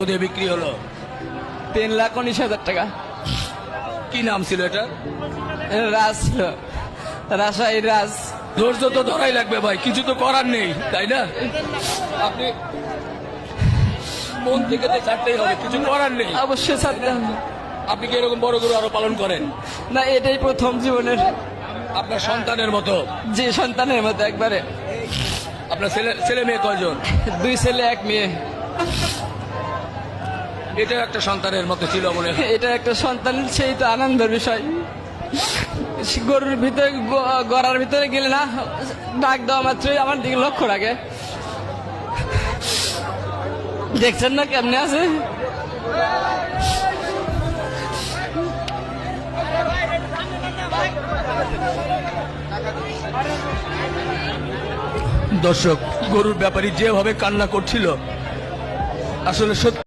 দিয়ে বিক্রি হলো 3,19,000 টাকা। কি নাম ছিল এটা? রাজ ছিল, রাজশাহী রাজ। ধৈর্য তো ধরাই লাগবে ভাই, কিছু তো করার নেই, তাই না? আপনি মন থেকে তো ছাড়তেই হবে, কিছু করার নেই। অবশ্যই ছাড়তে হবে। আপনি কি এরকম বড় গরু আরো পালন করেন? না, এটাই প্রথম জীবনের। আপনার সন্তানের মতো? যে সন্তানের মতো একবারে। আপনার ছেলে মেয়ে কয়জন? 2 ছেলে 1 মেয়ে। এটা একটা সন্তানের মতো ছিল মনে হয়। এটা একটা সন্তান, সেই তো আনন্দের বিষয়। গরুর ভিতরে, গড়ার ভিতরে গেলে না, ডাক দেওয়া মাত্রই আমার দিকে লক্ষ্য রাখে। দেখছেন না কেমনে আছে? দর্শক, গরুর ব্যাপারী যেভাবে কান্না করছিল, আসলে সত্যি